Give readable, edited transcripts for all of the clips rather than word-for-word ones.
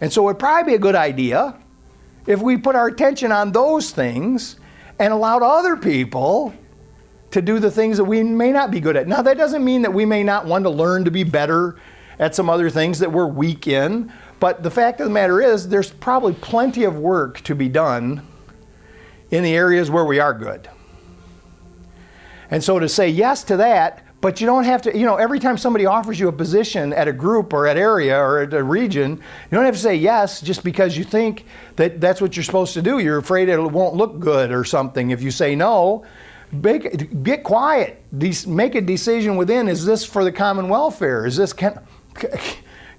And so it'd probably be a good idea if we put our attention on those things and allowed other people to do the things that we may not be good at. Now, that doesn't mean that we may not want to learn to be better at some other things that we're weak in, but the fact of the matter is there's probably plenty of work to be done in the areas where we are good. And so to say yes to that, but you don't have to, every time somebody offers you a position at a group or at area or at a region, you don't have to say yes just because you think that that's what you're supposed to do. You're afraid it won't look good or something. If you say no, get quiet. Make a decision within, is this for the common welfare? Is this, can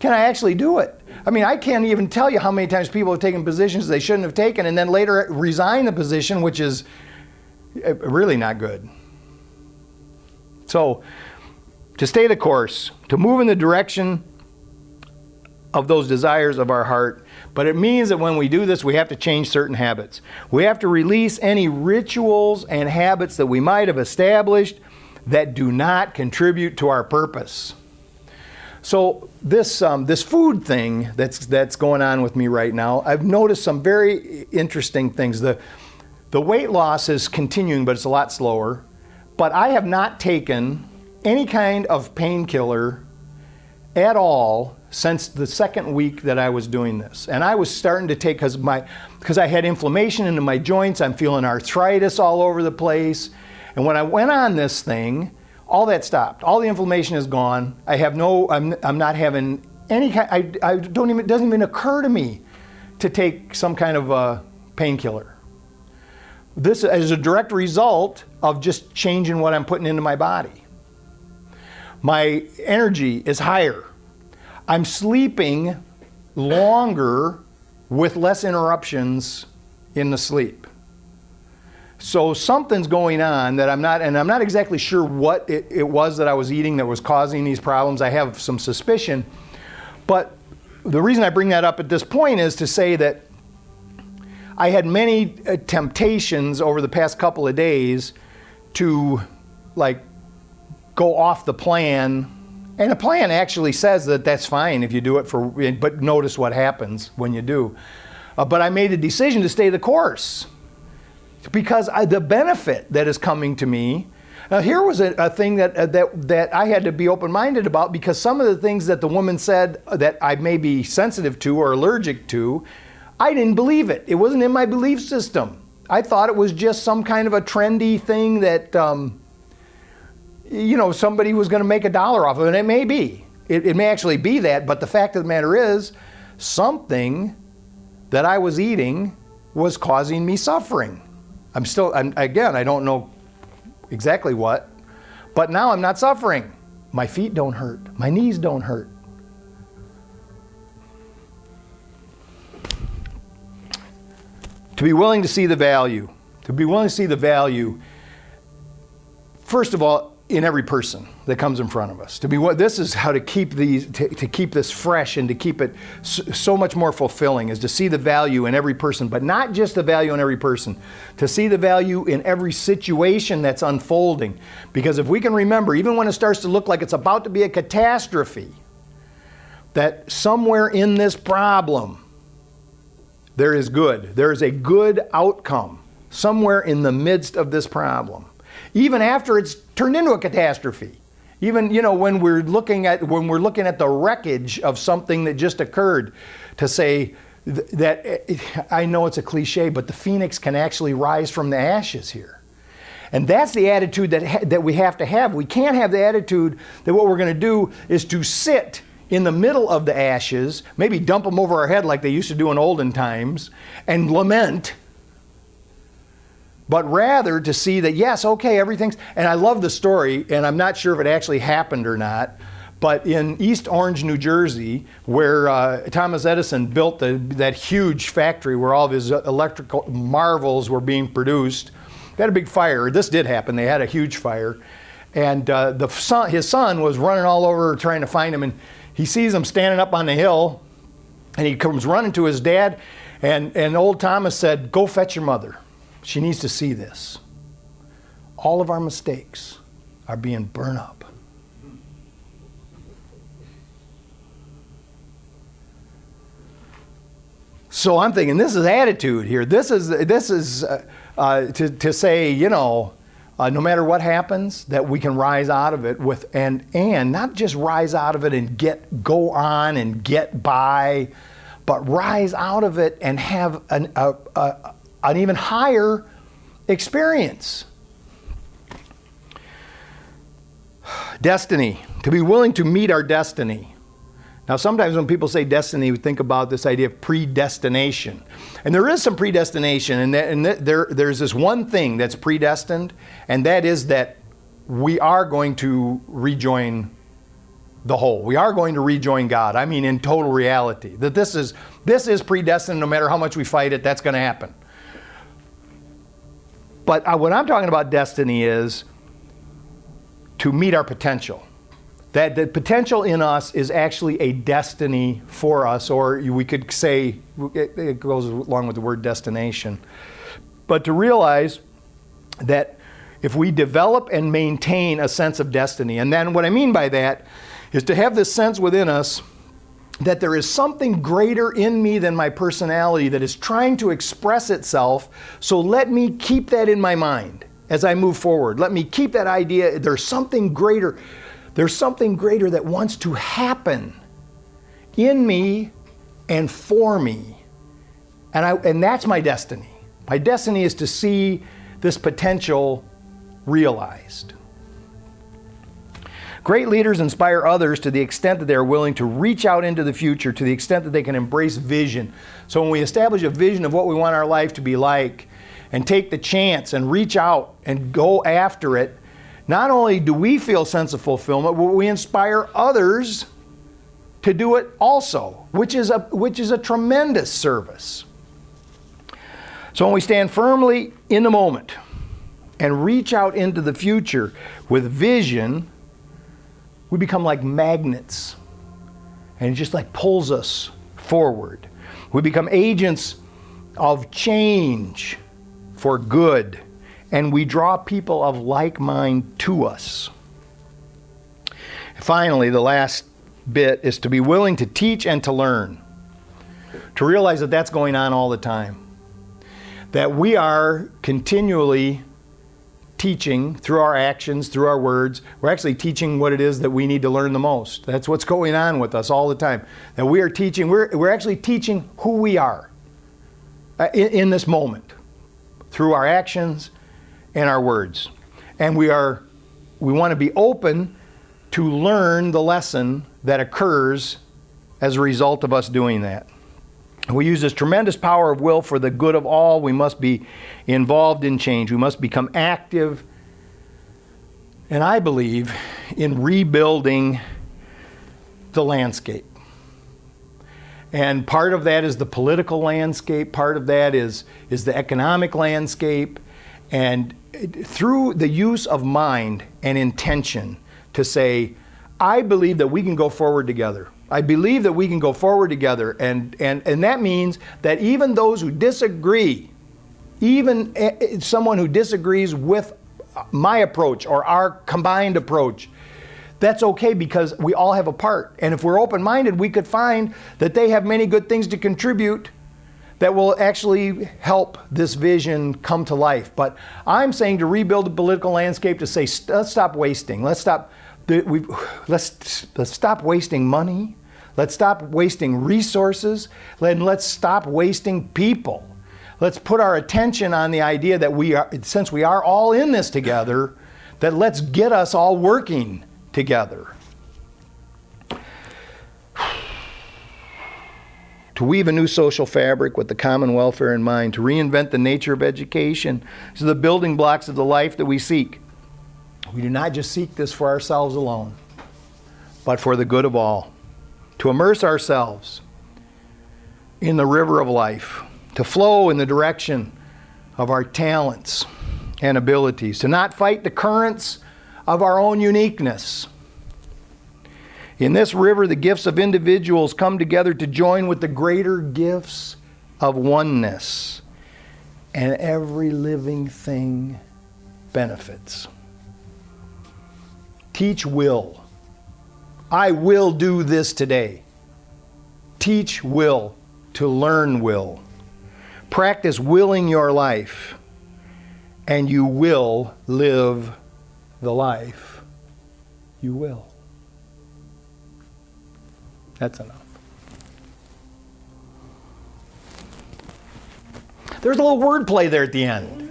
I actually do it? I mean, I can't even tell you how many times people have taken positions they shouldn't have taken and then later resign the position, which is really not good. So, to stay the course, to move in the direction of those desires of our heart, but it means that when we do this, we have to change certain habits. We have to release any rituals and habits that we might have established that do not contribute to our purpose. So this food thing that's going on with me right now, I've noticed some very interesting things. The weight loss is continuing, but it's a lot slower. But I have not taken any kind of painkiller at all since the second week that I was doing this. And I was starting to take, because I had inflammation into my joints, I'm feeling arthritis all over the place. And when I went on this thing, all that stopped. All the inflammation is gone. I have I'm not having any kind, it doesn't even occur to me to take some kind of a painkiller. This is a direct result of just changing what I'm putting into my body. My energy is higher. I'm sleeping longer with less interruptions in the sleep. So something's going on that I'm not exactly sure what it was that I was eating that was causing these problems. I have some suspicion. But the reason I bring that up at this point is to say that I had many temptations over the past couple of days to go off the plan. And the plan actually says that that's fine if you do it but notice what happens when you do. But I made a decision to stay the course because the benefit that is coming to me. Now here was a thing that I had to be open-minded about, because some of the things that the woman said that I may be sensitive to or allergic to, I didn't believe it. It wasn't in my belief system. I thought it was just some kind of a trendy thing that, somebody was going to make $1 off of it. And it may be. It may actually be that. But the fact of the matter is, something that I was eating was causing me suffering. Again, I don't know exactly what. But now I'm not suffering. My feet don't hurt. My knees don't hurt. To be willing to see the value. To be willing to see the value, first of all, in every person that comes in front of us. This is how to keep to keep this fresh and to keep it so much more fulfilling, is to see the value in every person, but not just the value in every person, to see the value in every situation that's unfolding. Because if we can remember, even when it starts to look like it's about to be a catastrophe, that somewhere in this problem, there is good. There is a good outcome somewhere in the midst of this problem. Even after it's turned into a catastrophe. Even, when we're looking at the wreckage of something that just occurred, to say that, I know it's a cliche, but the phoenix can actually rise from the ashes here. And that's the attitude that we have to have. We can't have the attitude that what we're going to do is to sit in the middle of the ashes, maybe dump them over our head like they used to do in olden times, and lament. But rather to see that, yes, okay, everything's... And I love the story, and I'm not sure if it actually happened or not, but in East Orange, New Jersey, where Thomas Edison built that huge factory where all of his electrical marvels were being produced, they had a big fire. This did happen. They had a huge fire. And his son was running all over trying to find him, and he sees him standing up on the hill, and he comes running to his dad, and old Thomas said, "Go fetch your mother. She needs to see this. All of our mistakes are being burned up." So I'm thinking this is attitude here. This is to say, no matter what happens, that we can rise out of it with and not just rise out of it and go on and get by, but rise out of it and have an even higher experience. Destiny, to be willing to meet our destiny. Now, sometimes when people say destiny, we think about this idea of predestination. And there is some predestination, and there's this one thing that's predestined, and that is that we are going to rejoin the whole. We are going to rejoin God. I mean, in total reality. That this is predestined. No matter how much we fight it, that's going to happen. But what I'm talking about destiny is to meet our potential. That the potential in us is actually a destiny for us, or we could say, it goes along with the word destination. But to realize that if we develop and maintain a sense of destiny, and then what I mean by that is to have this sense within us that there is something greater in me than my personality that is trying to express itself, so let me keep that in my mind as I move forward. Let me keep that idea, there's something greater. There's something greater that wants to happen in me and for me. And that's my destiny. My destiny is to see this potential realized. Great leaders inspire others to the extent that they are willing to reach out into the future, to the extent that they can embrace vision. So when we establish a vision of what we want our life to be like, and take the chance and reach out and go after it, not only do we feel a sense of fulfillment, but we inspire others to do it also, which is a tremendous service. So when we stand firmly in the moment and reach out into the future with vision, we become like magnets, and it just like pulls us forward. We become agents of change for good, and we draw people of like mind to us. Finally, the last bit is to be willing to teach and to learn. To realize that that's going on all the time. That we are continually teaching through our actions, through our words. We're actually teaching what it is that we need to learn the most. That's what's going on with us all the time. That we are teaching, we're actually teaching who we are in this moment through our actions and our words. And we want to be open to learn the lesson that occurs as a result of us doing that. We use this tremendous power of will for the good of all. We must be involved in change. We must become active, and I believe, in rebuilding the landscape. And part of that is the political landscape. Part of that is the economic landscape. And through the use of mind and intention to say, I believe that we can go forward together. I believe that we can go forward together. And that means that even those who disagree, even someone who disagrees with my approach or our combined approach, that's okay, because we all have a part. And if we're open-minded, we could find that they have many good things to contribute that will actually help this vision come to life. But I'm saying to rebuild the political landscape, to say, let's stop wasting. Let's stop wasting money. Let's stop wasting resources. Let's stop wasting people. Let's put our attention on the idea that since we are all in this together, that let's get us all working together. To weave a new social fabric with the common welfare in mind, to reinvent the nature of education, so the building blocks of the life that we seek. We do not just seek this for ourselves alone, but for the good of all. To immerse ourselves in the river of life, to flow in the direction of our talents and abilities, to not fight the currents of our own uniqueness. In this river, the gifts of individuals come together to join with the greater gifts of oneness, and every living thing benefits. Teach will. I will do this today. Teach will. to learn will. Practice willing your life, and you will live the life you will. That's enough. There's a little wordplay there at the end.